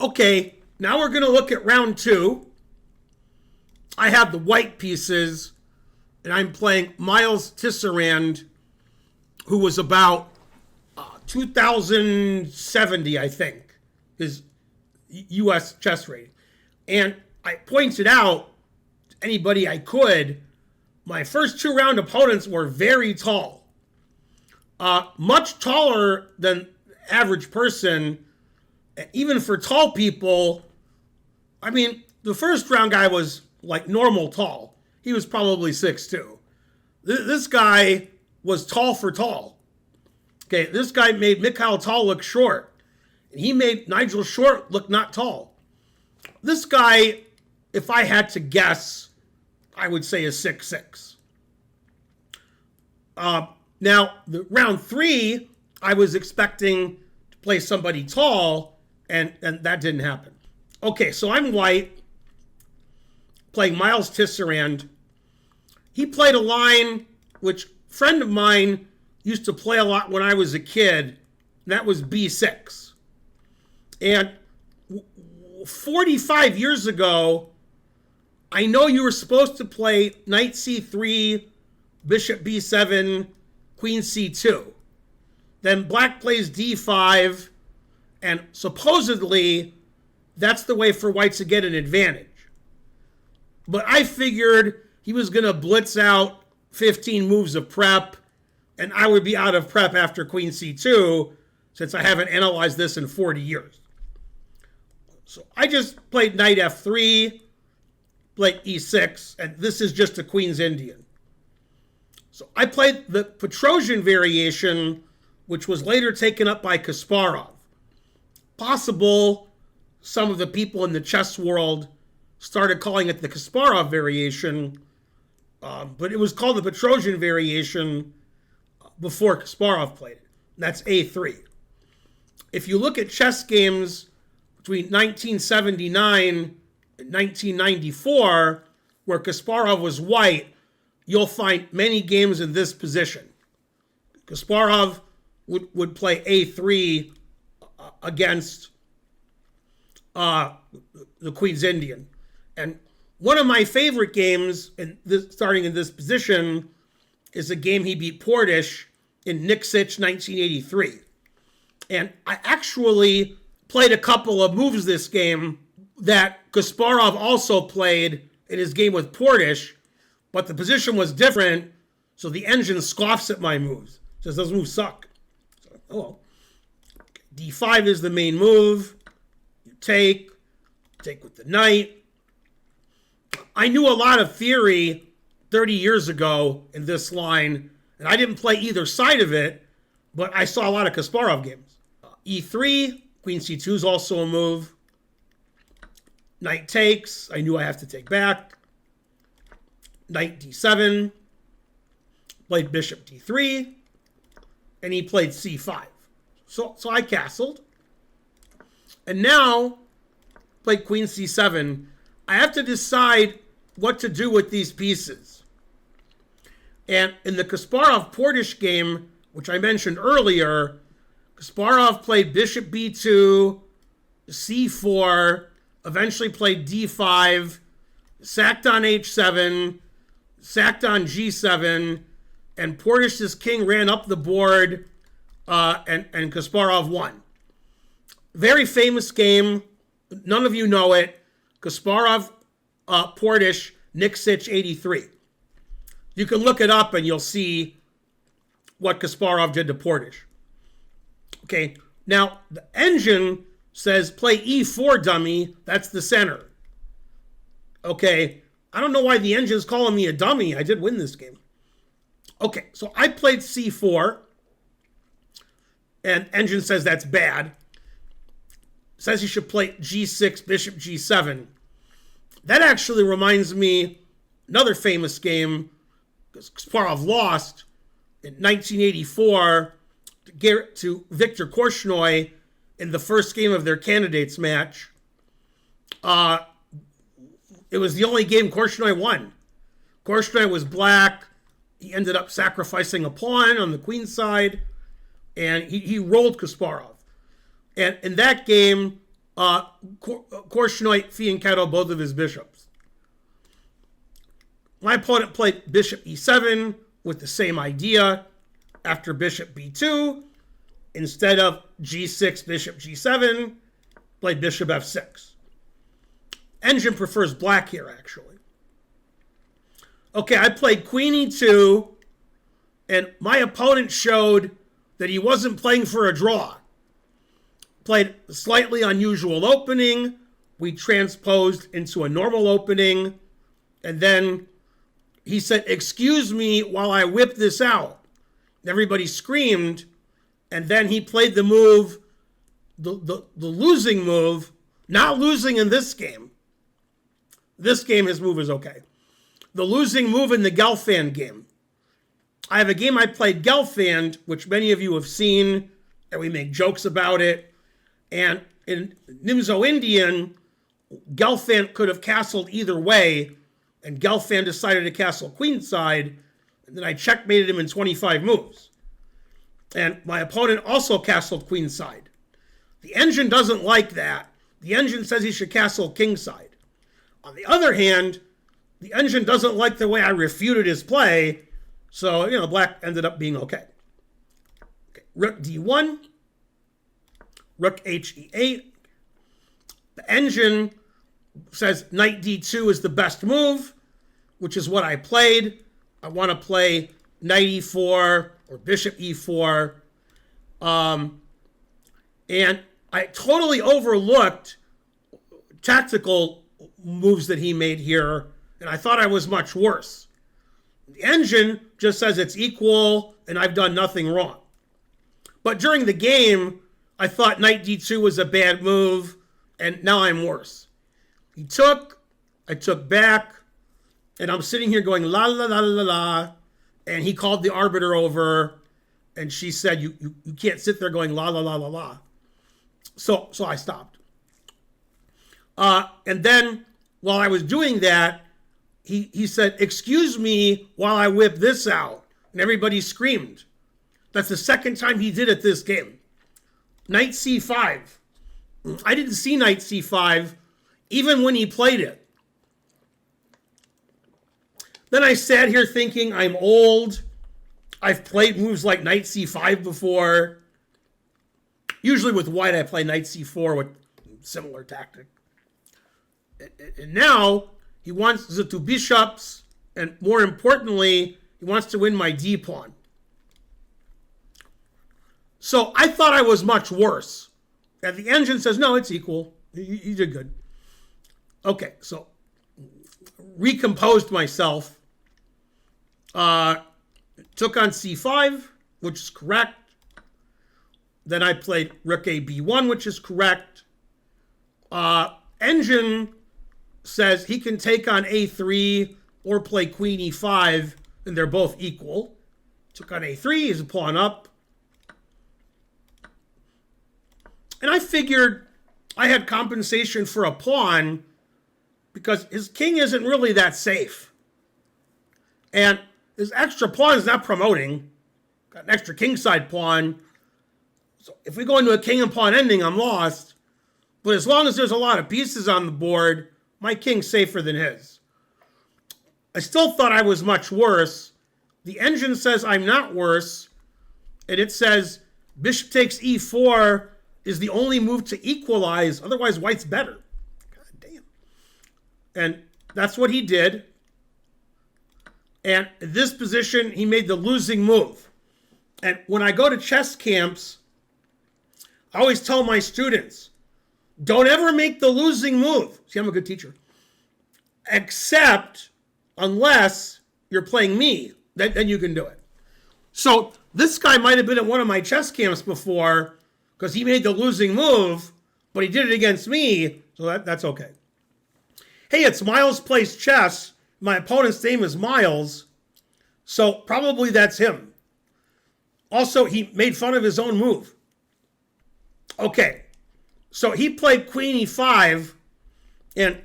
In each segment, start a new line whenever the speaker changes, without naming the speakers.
Okay, now we're going to look at round 2. I have the white pieces, and I'm playing Miles Tisserand, who was about 2070, I think, his U.S. chess rating. And I pointed out to anybody I could, my first 2-round opponents were very tall. Much taller than the average person. Even for tall people, I mean, the first round guy was like normal tall. He was probably 6'2". This guy was tall for tall. Okay, this guy made Mikhail Tal look short. And he made Nigel Short look not tall. This guy, if I had to guess, I would say is 6'6". Now, round 3, I was expecting to play somebody tall, and that didn't happen. Okay, so I'm white, playing Miles Tisserand. He played a line which a friend of mine used to play a lot when I was a kid, and that was B6. And 45 years ago, I know you were supposed to play knight c3, bishop b7, queen c2. Then black plays d5, and supposedly that's the way for white to get an advantage. But I figured he was going to blitz out 15 moves of prep, and I would be out of prep after queen c2, since I haven't analyzed this in 40 years. So I just played knight f3, played e6, and this is just a queen's Indian. So I played the Petrosian variation, which was later taken up by Kasparov. Possible some of the people in the chess world started calling it the Kasparov variation, but it was called the Petrosian variation before Kasparov played it. That's A3. If you look at chess games between 1979 and 1994, where Kasparov was white, you'll find many games in this position. Kasparov would play A3 against the Queen's Indian. And one of my favorite games, starting in this position, is a game he beat Portish in Nixich 1983. And I actually played a couple of moves this game that Kasparov also played in his game with Portish, but the position was different, so the engine scoffs at my moves. Says those moves suck. So, oh well. D5 is the main move. You take with the knight. I knew a lot of theory 30 years ago in this line, and I didn't play either side of it, but I saw a lot of Kasparov games. E3, queen c2 is also a move. Knight takes, I knew I have to take back. Knight d7, played bishop d3, and he played c5. So I castled. And now, played queen c7. I have to decide what to do with these pieces. And in the Kasparov-Portish game, which I mentioned earlier, Kasparov played bishop b2, c4, eventually played d5, sacked on h7, sacked on g7, and Portish's king ran up the board, and Kasparov won. Very famous game. None of you know it. Kasparov, Portish, Nixich 83. You can look it up and you'll see what Kasparov did to Portish. Okay, now the engine says play e4 dummy. That's the center. Okay, I don't know why the engine's calling me a dummy. I did win this game. Okay, so I played c4, and engine says that's bad. Says you should play g6, bishop g7. That actually reminds me another famous game, because Kasparov lost in 1984 to Viktor Korchnoi in the first game of their candidates match. It was the only game Korchnoi won. Korchnoi was black. He ended up sacrificing a pawn on the queen's side, and he rolled Kasparov. And in that game, Korchnoi, Finegold, both of his bishops. My opponent played bishop e7 with the same idea. After bishop b2, instead of g6, bishop g7, played bishop f6. Engine prefers black here, actually. Okay, I played queen e2, and my opponent showed that he wasn't playing for a draw. Played a slightly unusual opening. We transposed into a normal opening, and then he said, "Excuse me while I whip this out." Everybody screamed, and then he played the move, the losing move, not losing in this game. This game, his move is okay. The losing move in the Gelfand game. I have a game I played Gelfand, which many of you have seen, and we make jokes about it. And in Nimzo Indian, Gelfand could have castled either way, and Gelfand decided to castle queenside, and then I checkmated him in 25 moves. And my opponent also castled queenside. The engine doesn't like that. The engine says he should castle kingside. On the other hand, the engine doesn't like the way I refuted his play, so, black ended up being okay. Rook d1, rook he8. The engine says knight d2 is the best move, which is what I played. I want to play knight e4 or bishop e4. And I totally overlooked tactical moves that he made here, and I thought I was much worse. The engine just says it's equal, and I've done nothing wrong. But during the game, I thought knight d2 was a bad move, and now I'm worse. I took back, and I'm sitting here going la la la la la, and he called the arbiter over, and she said, you can't sit there going la la la la la. So I stopped. And then while I was doing that, he said, "Excuse me while I whip this out." And everybody screamed. That's the second time he did it this game. Knight c5. I didn't see knight c5 even when he played it. Then I sat here thinking, I'm old. I've played moves like knight c5 before. Usually with white, I play knight c4 with similar tactic. And now he wants the two bishops, and more importantly, he wants to win my d-pawn. So I thought I was much worse. And the engine says, no, it's equal. You did good. Okay, so recomposed myself. Took on c5, which is correct. Then I played rook a b1, which is correct. Engine says he can take on a3 or play queen e5, and they're both equal. Took on a3, he's a pawn up. And I figured I had compensation for a pawn because his king isn't really that safe. And his extra pawn is not promoting. Got an extra kingside pawn. So if we go into a king and pawn ending, I'm lost. But as long as there's a lot of pieces on the board, my king's safer than his. I still thought I was much worse. The engine says I'm not worse. And it says bishop takes e4 is the only move to equalize. Otherwise, white's better. God damn. And that's what he did. And in this position, he made the losing move. And when I go to chess camps, I always tell my students, don't ever make the losing move. See, I'm a good teacher. Except unless you're playing me. Then you can do it. So this guy might have been at one of my chess camps before because he made the losing move, but he did it against me, so that's okay. Hey, it's Miles Plays Chess. My opponent's name is Miles, so probably that's him. Also, he made fun of his own move. Okay, so he played queen e5, and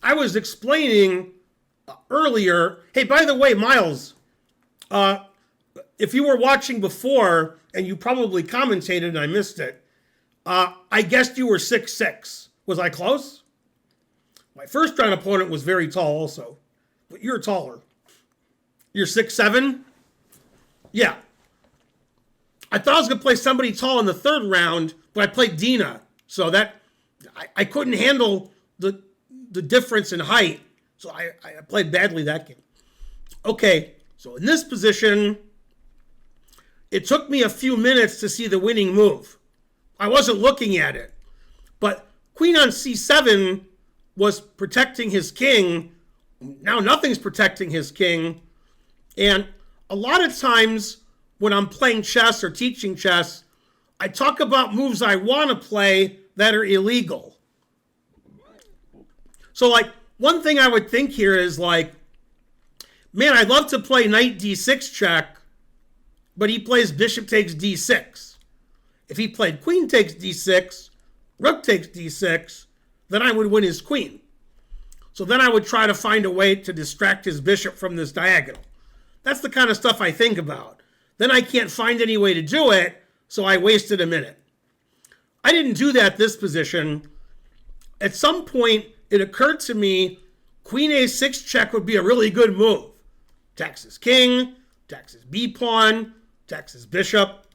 I was explaining earlier, hey, by the way, Miles, if you were watching before, and you probably commentated and I missed it, I guessed you were 6'6". Was I close? My first round opponent was very tall also, but you're taller. You're 6'7"? Yeah. I thought I was going to play somebody tall in the third round, but I played Dina. So that I couldn't handle the difference in height. So I played badly that game. Okay, so in this position, it took me a few minutes to see the winning move. I wasn't looking at it. But queen on c7 was protecting his king. Now nothing's protecting his king. And a lot of times when I'm playing chess or teaching chess, I talk about moves I want to play that are illegal. So like one thing I would think here is like, man, I'd love to play knight d6 check, but he plays bishop takes d6. If he played queen takes d6, rook takes d6, then I would win his queen. So then I would try to find a way to distract his bishop from this diagonal. That's the kind of stuff I think about. Then I can't find any way to do it, so I wasted a minute. I didn't do that this position. At some point, it occurred to me queen a6 check would be a really good move. Attacks his king, attacks his b pawn, attacks his bishop.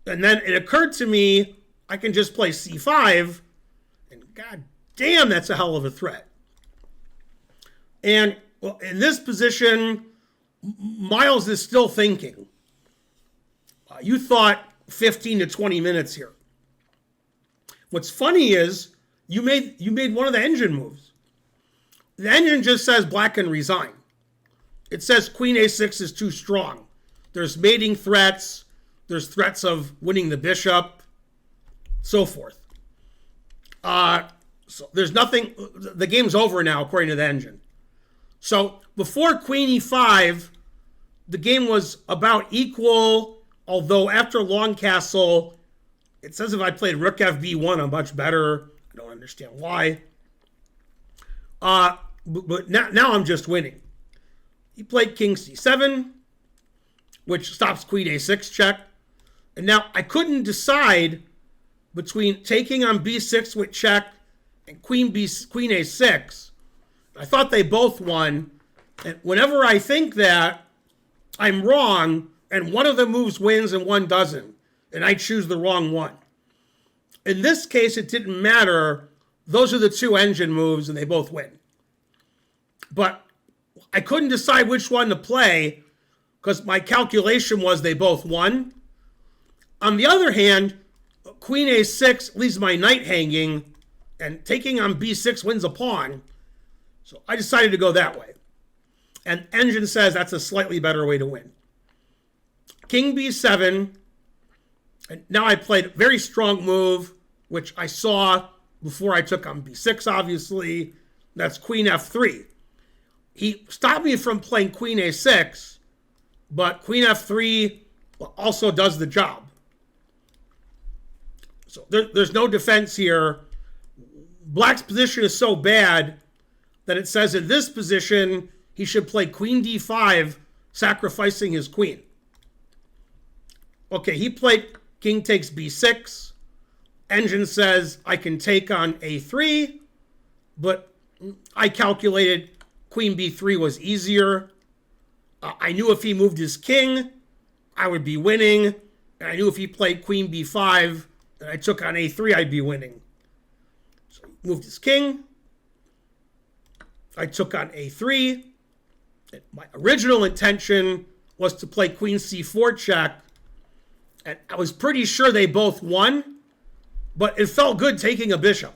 And then it occurred to me I can just play c5, and god damn, that's a hell of a threat. And well, in this position, Miles is still thinking. You thought 15 to 20 minutes here. What's funny is you made one of the engine moves. The engine just says black can resign. It says queen a6 is too strong. There's mating threats. There's threats of winning the bishop, so forth. So there's nothing. The game's over now, according to the engine. So before queen e5, the game was about equal, although after long castle, it says if I played rook fb1, I'm much better. I don't understand why. But now I'm just winning. He played king c7, which stops queen a6 check. And now I couldn't decide between taking on b6 with check and queen a6. I thought they both won. And whenever I think that, I'm wrong, and one of the moves wins and one doesn't. And I choose the wrong one. In this case, it didn't matter. Those are the two engine moves, and they both win. But I couldn't decide which one to play because my calculation was they both won. On the other hand, queen a6 leaves my knight hanging, and taking on b6 wins a pawn. So I decided to go that way. And engine says that's a slightly better way to win. King b7. And now I played a very strong move, which I saw before I took on b6, obviously. That's queen f3. He stopped me from playing queen a6, but queen f3 also does the job. So there's no defense here. Black's position is so bad that it says in this position, he should play queen d5, sacrificing his queen. Okay, he played king takes b6. Engine says I can take on a3, but I calculated queen b3 was easier. I knew if he moved his king, I would be winning. And I knew if he played queen b5 and I took on a3, I'd be winning. So he moved his king. I took on a3. And my original intention was to play queen c4 check. And I was pretty sure they both won, but it felt good taking a bishop.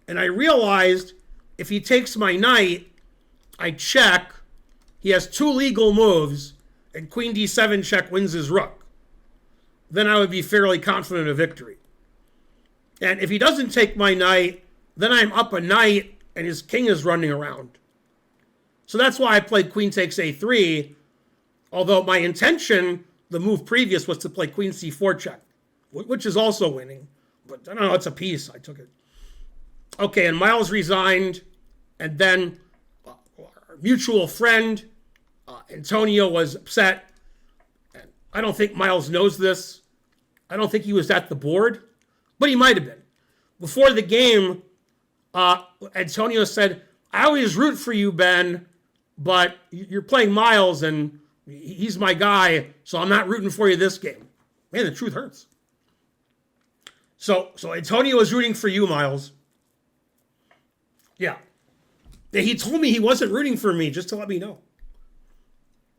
And I realized if he takes my knight, I check. He has two legal moves, and queen d7 check wins his rook. Then I would be fairly confident of victory. And if he doesn't take my knight, then I'm up a knight, and his king is running around. So that's why I played queen takes a3, although my intention, the move previous, was to play queen c4 check, which is also winning. But I don't know, it's a piece. I took it. Okay, and Miles resigned, and then our mutual friend, Antonio, was upset. And I don't think Miles knows this. I don't think he was at the board. but he might have been. Before the game, Antonio said, I always root for you, Ben, but you're playing Miles and he's my guy, so I'm not rooting for you this game. Man, the truth hurts. So Antonio was rooting for you, Miles. Yeah. He told me he wasn't rooting for me, just to let me know.